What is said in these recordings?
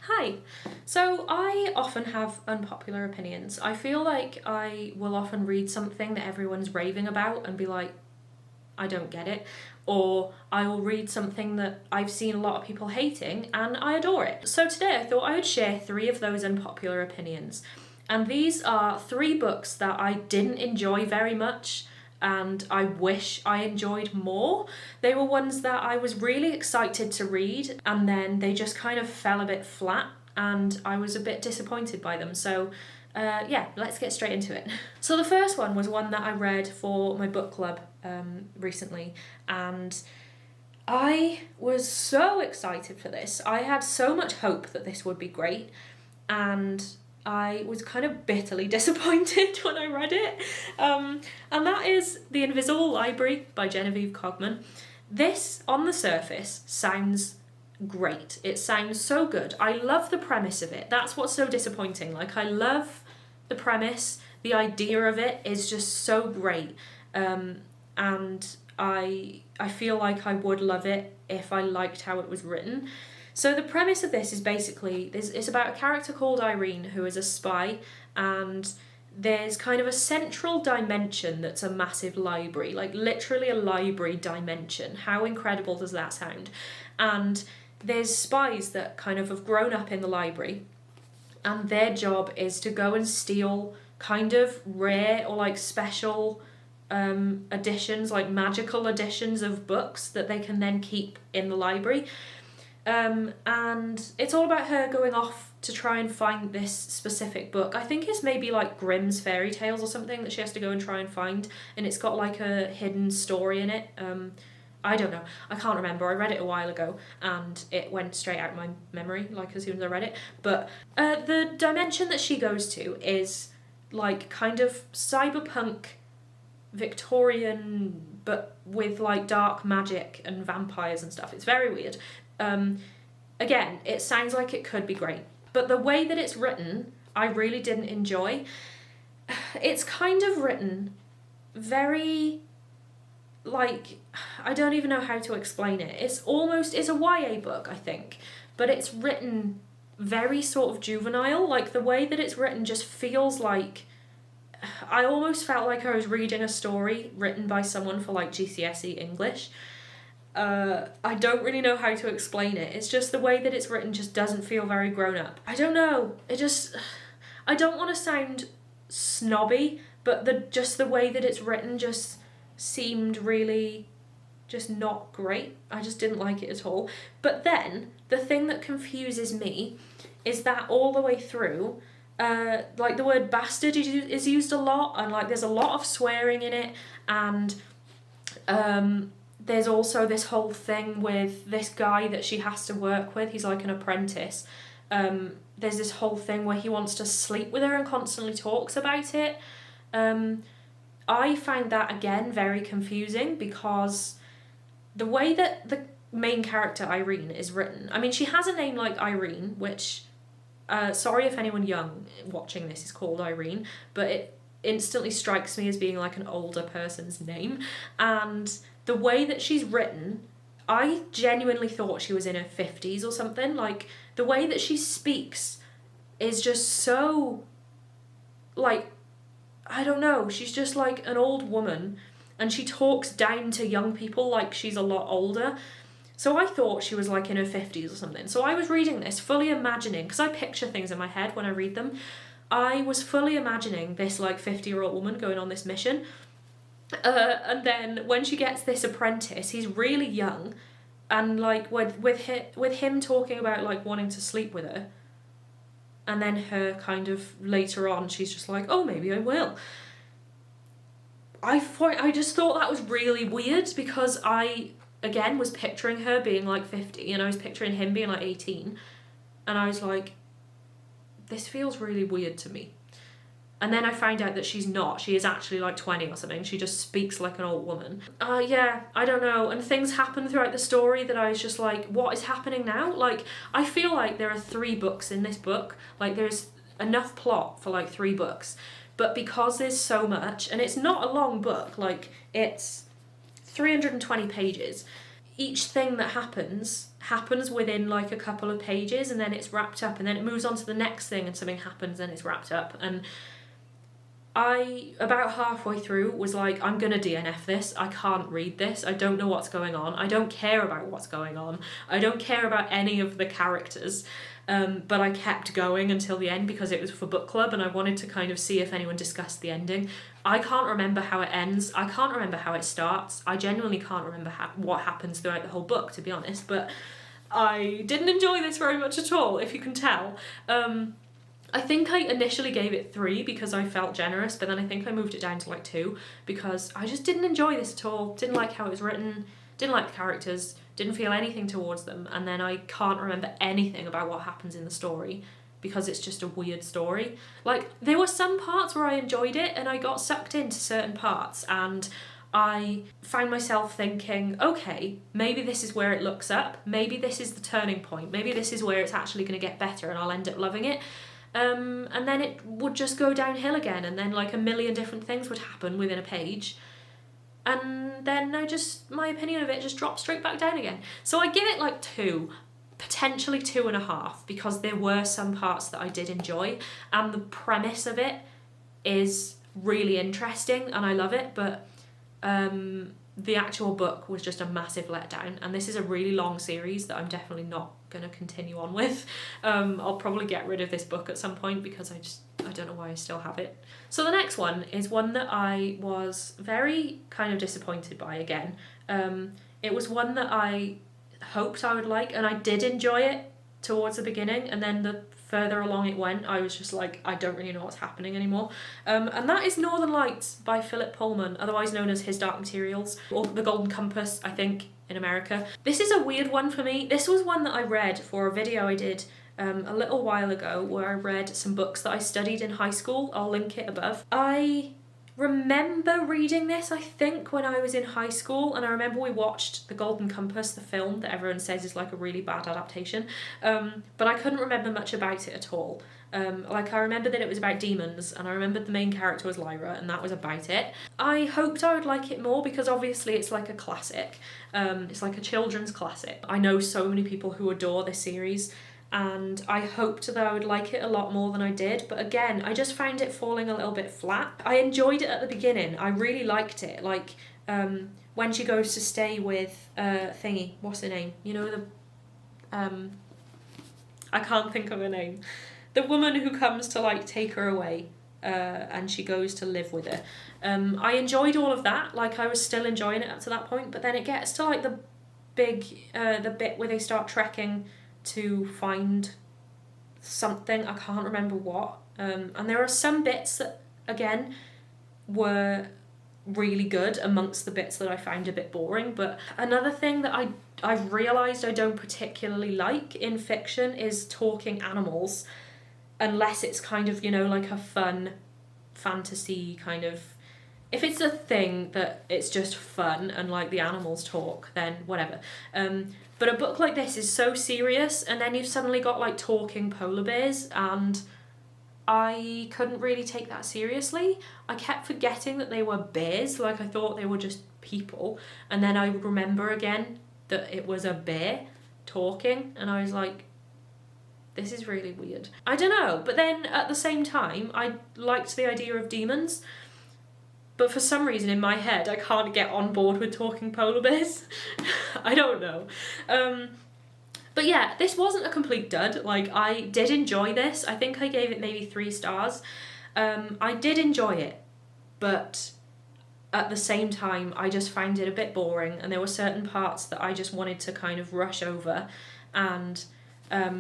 Hi. So I often have unpopular opinions. I feel like I will often read something that everyone's raving about and be like, I don't get it. Or I will read something that I've seen a lot of people hating and I adore it. So today I thought I would share 3 of those unpopular opinions. And these are 3 books that I didn't enjoy very much and I wish I enjoyed more. They were ones that I was really excited to read and then they just kind of fell a bit flat and I was a bit disappointed by them. So let's get straight into it. So the first one was one that I read for my book club recently, and I was so excited for this. I had so much hope that this would be great, and I was kind of bitterly disappointed when I read it. And that is The Invisible Library by Genevieve Cogman. This, on the surface, sounds great. It sounds so good. I love the premise of it. That's what's so disappointing. Like, I love the premise. The idea of it is just so great. And I feel like I would love it if I liked how it was written. So the premise of this is basically, it's about a character called Irene who is a spy, and there's kind of a central dimension that's a massive library, like literally a library dimension. How incredible does that sound? And there's spies that kind of have grown up in the library, and their job is to go and steal kind of rare or like special editions, like magical editions of books that they can then keep in the library. And it's all about her going off to try and find this specific book. I think it's maybe like Grimm's fairy tales or something that she has to go and try and find, and it's got like a hidden story in it. I don't know. I can't remember. I read it a while ago and it went straight out of my memory, like as soon as I read it. But the dimension that she goes to is like kind of cyberpunk Victorian, but with like dark magic and vampires and stuff. It's very weird. Again, it sounds like it could be great, but the way that it's written, I really didn't enjoy. It's kind of written very, like, I don't even know how to explain it. It's a YA book, I think, but it's written very sort of juvenile. Like, the way that it's written just feels like, I almost felt like I was reading a story written by someone for like GCSE English. I don't really know how to explain it. It's just the way that it's written just doesn't feel very grown up. I don't know. I don't want to sound snobby, but the way that it's written just seemed really just not great. I just didn't like it at all. But then the thing that confuses me is that all the way through, like the word bastard is used a lot, and like there's a lot of swearing in it, and there's also this whole thing with this guy that she has to work with. He's like an apprentice. There's this whole thing where he wants to sleep with her and constantly talks about it. I find that, again, very confusing because the way that the main character, Irene, is written... I mean, she has a name like Irene, which... sorry if anyone young watching this is called Irene, but it instantly strikes me as being like an older person's name. And the way that she's written, I genuinely thought she was in her 50s or something. Like, the way that she speaks is just so, like, I don't know, she's just like an old woman, and she talks down to young people like she's a lot older. So I thought she was like in her 50s or something. So I was reading this fully imagining, because I picture things in my head when I read them, I was fully imagining this like 50-year-old woman going on this mission. And then when she gets this apprentice, he's really young, and like with him talking about like wanting to sleep with her, and then her kind of later on she's just like, oh, maybe I will. I just thought that was really weird, because I again was picturing her being like 50 and I was picturing him being like 18, and I was like, this feels really weird to me. And then I find out that she's not. She is actually like 20 or something. She just speaks like an old woman. Yeah, I don't know. And things happen throughout the story that I was just like, what is happening now? Like, I feel like there are 3 books in this book. Like, there's enough plot for like 3 books. But because there's so much, and it's not a long book, like, it's 320 pages, each thing that happens within like a couple of pages, and then it's wrapped up, and then it moves on to the next thing and something happens and it's wrapped up. And I, about halfway through, was like, I'm gonna DNF this. I can't read this. I don't know what's going on. I don't care about what's going on. I don't care about any of the characters. But I kept going until the end because it was for book club and I wanted to kind of see if anyone discussed the ending. I can't remember how it ends. I can't remember how it starts. I genuinely can't remember what happens throughout the whole book, to be honest. But I didn't enjoy this very much at all, if you can tell. I think I initially gave it 3 because I felt generous, but then I think I moved it down to like 2 because I just didn't enjoy this at all. Didn't like how it was written, didn't like the characters, didn't feel anything towards them, and then I can't remember anything about what happens in the story because it's just a weird story. Like, there were some parts where I enjoyed it and I got sucked into certain parts, and I found myself thinking, okay, maybe this is where it looks up, maybe this is the turning point, maybe this is where it's actually going to get better and I'll end up loving it. And then it would just go downhill again, and then like a million different things would happen within a page, and then my opinion of it just dropped straight back down again. So I give it like 2, potentially 2.5, because there were some parts that I did enjoy, and the premise of it is really interesting and I love it, but the actual book was just a massive letdown, and this is a really long series that I'm definitely not going to continue on with. I'll probably get rid of this book at some point because I don't know why I still have it. So the next one is one that I was very kind of disappointed by again. It was one that I hoped I would like, and I did enjoy it towards the beginning, and then the further along it went, I was just like, I don't really know what's happening anymore. And that is Northern Lights by Philip Pullman, otherwise known as His Dark Materials, or The Golden Compass, I think, in America. This is a weird one for me. This was one that I read for a video I did a little while ago where I read some books that I studied in high school. I'll link it above. I remember reading this, I think, when I was in high school, and I remember we watched The Golden Compass, the film that everyone says is like a really bad adaptation, but I couldn't remember much about it at all. Like, I remember that it was about demons, and I remembered the main character was Lyra, and that was about it. I hoped I would like it more because obviously it's like a classic. It's like a children's classic. I know so many people who adore this series, and I hoped that I would like it a lot more than I did, but again, I just found it falling a little bit flat. I enjoyed it at the beginning. I really liked it. Like, when she goes to stay with thingy, what's her name? You know, the I can't think of her name. The woman who comes to like take her away, and she goes to live with her. I enjoyed all of that. Like, I was still enjoying it up to that point, but then it gets to like the bit where they start trekking to find something. I can't remember what. And there are some bits that, again, were really good amongst the bits that I found a bit boring. But another thing that I've realised I don't particularly like in fiction is talking animals, unless it's kind of, you know, like a fun fantasy kind of... If it's a thing that it's just fun and like the animals talk, then whatever. But a book like this is so serious, and then you've suddenly got like talking polar bears, and I couldn't really take that seriously. I kept forgetting that they were bears, like I thought they were just people, and then I would remember again that it was a bear talking, and I was like, this is really weird. I don't know, but then at the same time, I liked the idea of demons, but for some reason in my head, I can't get on board with talking polar bears. I don't know. But yeah, this wasn't a complete dud. Like, I did enjoy this. I think I gave it maybe 3 stars. I did enjoy it, but at the same time, I just found it a bit boring, and there were certain parts that I just wanted to kind of rush over, and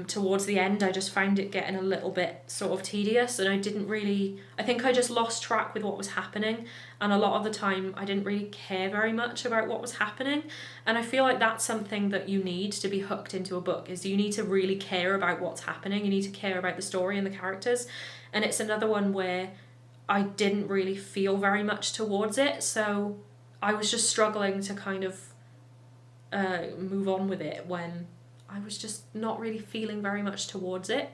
towards the end I just found it getting a little bit sort of tedious, and I think I just lost track with what was happening, and a lot of the time I didn't really care very much about what was happening, and I feel like that's something that you need to be hooked into a book, is you need to really care about what's happening, you need to care about the story and the characters, and it's another one where I didn't really feel very much towards it, so I was just struggling to kind of move on with it when I was just not really feeling very much towards it.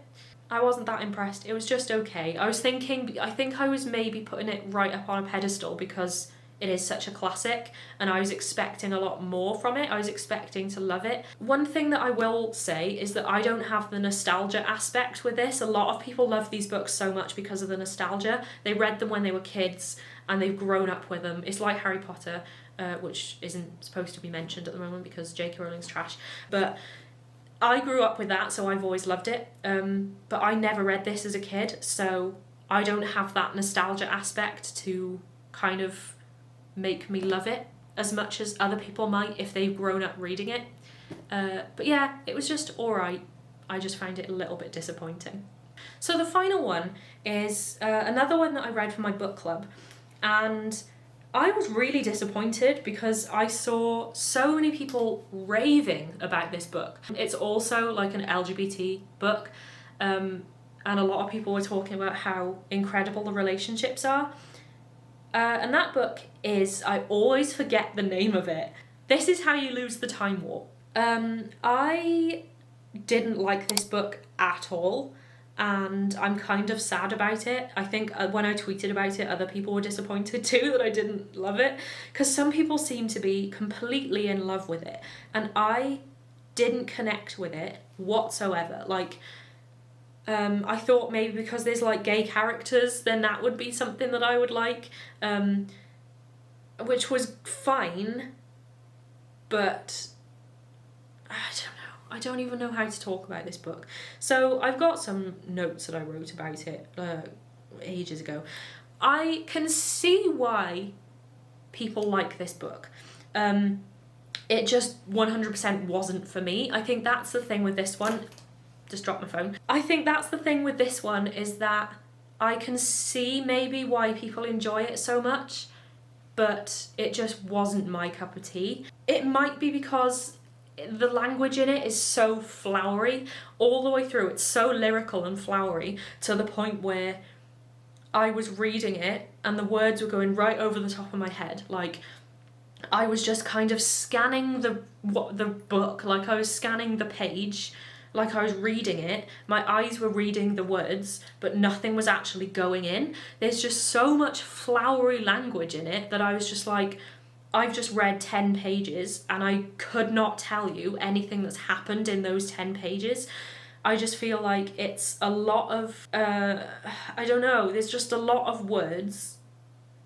I wasn't that impressed. It was just okay. I think I was maybe putting it right up on a pedestal because it is such a classic, and I was expecting a lot more from it. I was expecting to love it. One thing that I will say is that I don't have the nostalgia aspect with this. A lot of people love these books so much because of the nostalgia. They read them when they were kids and they've grown up with them. It's like Harry Potter, which isn't supposed to be mentioned at the moment because J.K. Rowling's trash. But I grew up with that, so I've always loved it. But I never read this as a kid, so I don't have that nostalgia aspect to kind of make me love it as much as other people might if they've grown up reading it. But yeah, it was just alright. I just found it a little bit disappointing. So the final one is another one that I read for my book club, and I was really disappointed because I saw so many people raving about this book. It's also like an LGBT book, and a lot of people were talking about how incredible the relationships are. And that book is, I always forget the name of it. This Is How You Lose the Time Warp. I didn't like this book at all, and I'm kind of sad about it. I think when I tweeted about it, other people were disappointed too that I didn't love it, because some people seem to be completely in love with it, and I didn't connect with it whatsoever. Like, I thought maybe because there's like gay characters, then that would be something that I would like, which was fine, but I don't know. I don't even know how to talk about this book. So I've got some notes that I wrote about it ages ago. I can see why people like this book. It just 100% wasn't for me. I think that's the thing with this one. Just dropped my phone. I think that's the thing with this one, is that I can see maybe why people enjoy it so much, but it just wasn't my cup of tea. It might be because the language in it is so flowery all the way through. It's so lyrical and flowery to the point where I was reading it and the words were going right over the top of my head. Like, I was just kind of scanning the book, like I was scanning the page, like I was reading it. My eyes were reading the words, but nothing was actually going in. There's just so much flowery language in it that I was just like, I've just read 10 pages and I could not tell you anything that's happened in those 10 pages. I just feel like it's a lot of, I don't know, there's just a lot of words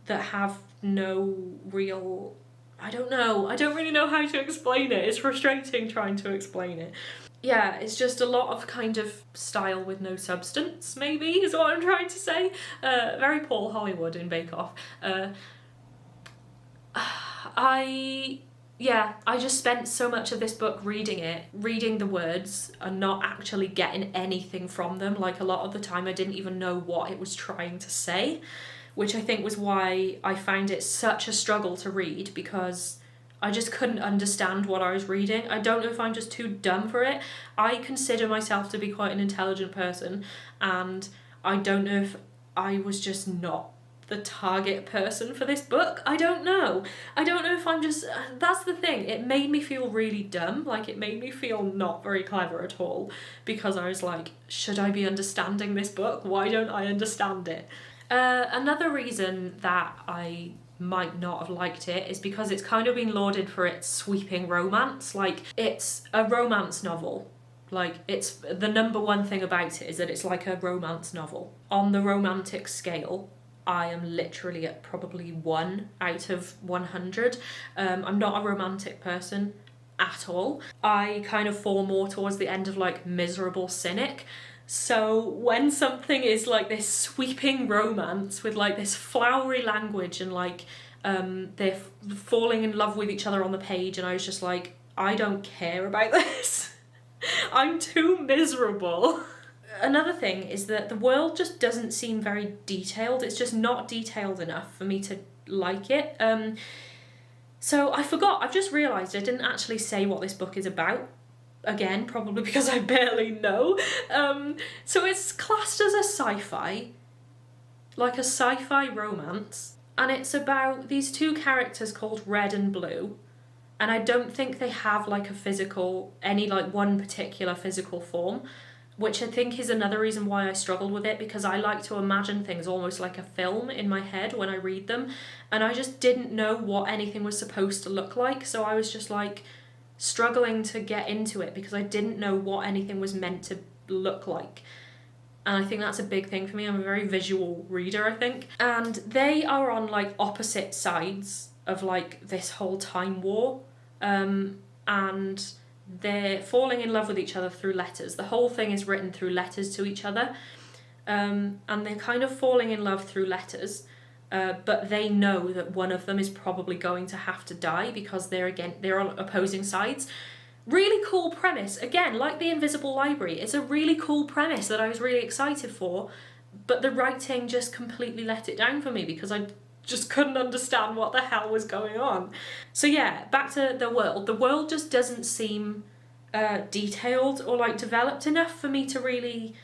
that have no real, I don't know. I don't really know how to explain it. It's frustrating trying to explain it. Yeah, it's just a lot of kind of style with no substance, maybe, is what I'm trying to say. Very Paul Hollywood in Bake Off. I just spent so much of this book reading it, reading the words and not actually getting anything from them. Like, a lot of the time I didn't even know what it was trying to say, which I think was why I found it such a struggle to read, because I just couldn't understand what I was reading. I don't know if I'm just too dumb for it. I consider myself to be quite an intelligent person, and I don't know if I was just not the target person for this book. I don't know. I don't know if I'm just... That's the thing. It made me feel really dumb. Like, it made me feel not very clever at all, because I was like, should I be understanding this book? Why don't I understand it? Another reason that I might not have liked it is because it's kind of been lauded for its sweeping romance. Like, it's a romance novel. Like, it's the number one thing about it is that it's like a romance novel. On the romantic scale, I am literally at probably 1 out of 100. I'm not a romantic person at all. I kind of fall more towards the end of like miserable cynic. So when something is like this sweeping romance with like this flowery language and like they're falling in love with each other on the page, and I was just like, I don't care about this. I'm too miserable. Another thing is that the world just doesn't seem very detailed. It's just not detailed enough for me to like it. So I forgot, I've just realised I didn't actually say what this book is about. Again, probably because I barely know. So it's classed as a sci-fi, like a sci-fi romance, and it's about these two characters called Red and Blue, and I don't think they have like a physical, any like one particular physical form. which I think is another reason why I struggled with it, because I like to imagine things almost like a film in my head when I read them, and I just didn't know what anything was supposed to look like, so I was just like struggling to get into it because I didn't know what anything was meant to look like. And I think that's a big thing for me. I'm a very visual reader, I think. And they are on like opposite sides of like this whole time war. And they're falling in love with each other through letters. The whole thing is written through letters to each other. And they're kind of falling in love through letters. But they know that one of them is probably going to have to die because they're on opposing sides. Really cool premise. Again, like The Invisible Library, it's a really cool premise that I was really excited for, but the writing just completely let it down for me because I just couldn't understand what the hell was going on. So yeah, back to the world. The world just doesn't seem detailed or like developed enough for me to really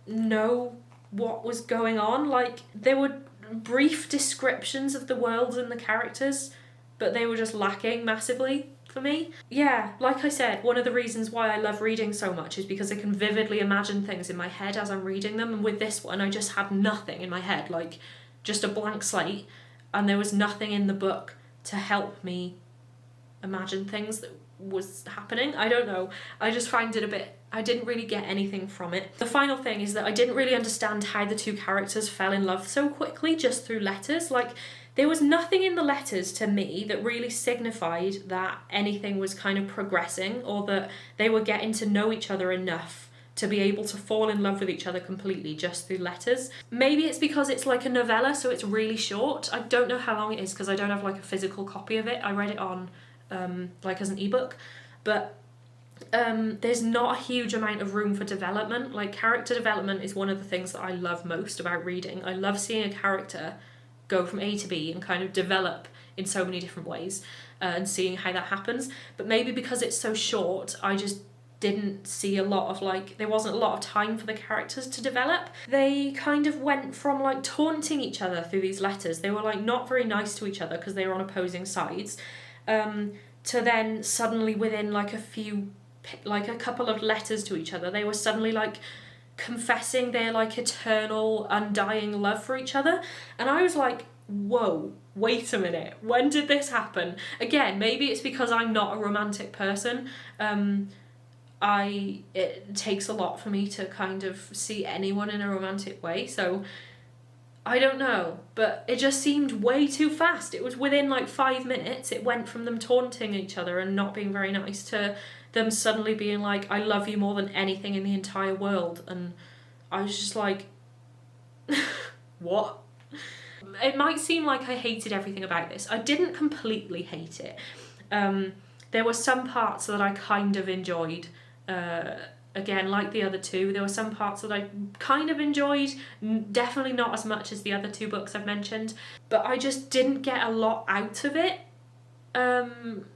know what was going on. Like, there were brief descriptions of the world and the characters, but they were just lacking massively for me. Yeah, like I said, one of the reasons why I love reading so much is because I can vividly imagine things in my head as I'm reading them, and with this one I just had nothing in my head, like just a blank slate, and there was nothing in the book to help me imagine things that was happening. I don't know, I just find it a bit, I didn't really get anything from it. The final thing is that I didn't really understand how the two characters fell in love so quickly just through letters. Like, there was nothing in the letters to me that really signified that anything was kind of progressing or that they were getting to know each other enough to be able to fall in love with each other completely just through letters. Maybe it's because it's like a novella, so it's really short. I don't know how long it is because I don't have like a physical copy of it. I read it on like as an ebook, but there's not a huge amount of room for development. Like, character development is one of the things that I love most about reading. I love seeing a character go from A to B and kind of develop in so many different ways and seeing how that happens. But maybe because it's so short, I just didn't see a lot of like, there wasn't a lot of time for the characters to develop. They kind of went from like taunting each other through these letters. They were like not very nice to each other because they were on opposing sides, to then suddenly within like a couple of letters to each other, they were suddenly like confessing their like eternal undying love for each other, and I was like, whoa, wait a minute, when did this happen? Again, maybe it's because I'm not a romantic person. It takes a lot for me to kind of see anyone in a romantic way, so I don't know, but it just seemed way too fast. It was within like 5 minutes, it went from them taunting each other and not being very nice to them suddenly being like, I love you more than anything in the entire world. And I was just like, what? It might seem like I hated everything about this. I didn't completely hate it. There were some parts that I kind of enjoyed. Again, like the other two, there were some parts that I kind of enjoyed, definitely not as much as the other two books I've mentioned, but I just didn't get a lot out of it.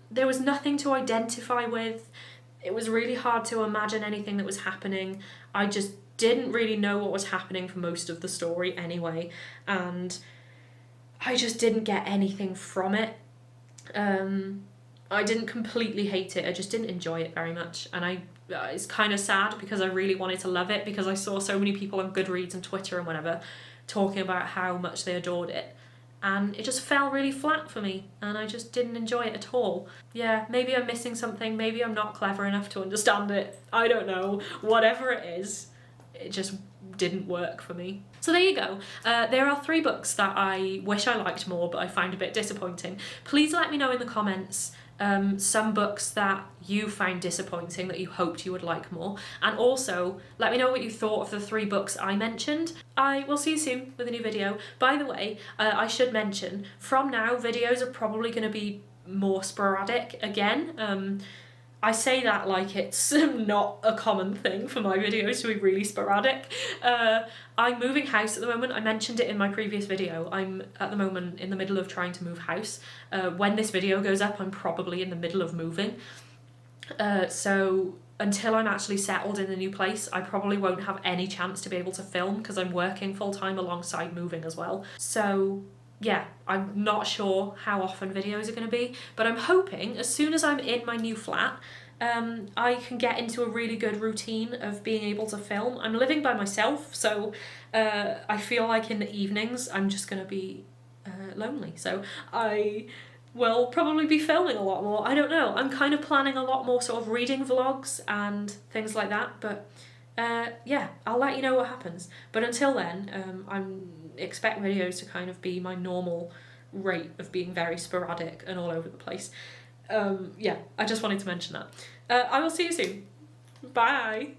There was nothing to identify with. It was really hard to imagine anything that was happening. I just didn't really know what was happening for most of the story anyway, and I just didn't get anything from it. I didn't completely hate it, I just didn't enjoy it very much, and it's kind of sad because I really wanted to love it because I saw so many people on Goodreads and Twitter and whatever talking about how much they adored it, and it just fell really flat for me and I just didn't enjoy it at all. Yeah, maybe I'm missing something, maybe I'm not clever enough to understand it, I don't know. Whatever it is, it just didn't work for me. So there you go. There are 3 books that I wish I liked more but I found a bit disappointing. Please let me know in the comments some books that you found disappointing that you hoped you would like more, and also let me know what you thought of the 3 books I mentioned. I will see you soon with a new video. By the way, I should mention, from now videos are probably going to be more sporadic again. I say that like it's not a common thing for my videos to be really sporadic. I'm moving house at the moment. I mentioned it in my previous video. I'm at the moment in the middle of trying to move house. When this video goes up, I'm probably in the middle of moving. So until I'm actually settled in the new place, I probably won't have any chance to be able to film because I'm working full-time alongside moving as well. So yeah, I'm not sure how often videos are going to be, but I'm hoping as soon as I'm in my new flat, I can get into a really good routine of being able to film. I'm living by myself, so I feel like in the evenings I'm just going to be lonely. So I will probably be filming a lot more. I don't know. I'm kind of planning a lot more sort of reading vlogs and things like that, but yeah, I'll let you know what happens. But until then, expect videos to kind of be my normal rate of being very sporadic and all over the place. Yeah, I just wanted to mention that. I will see you soon. Bye.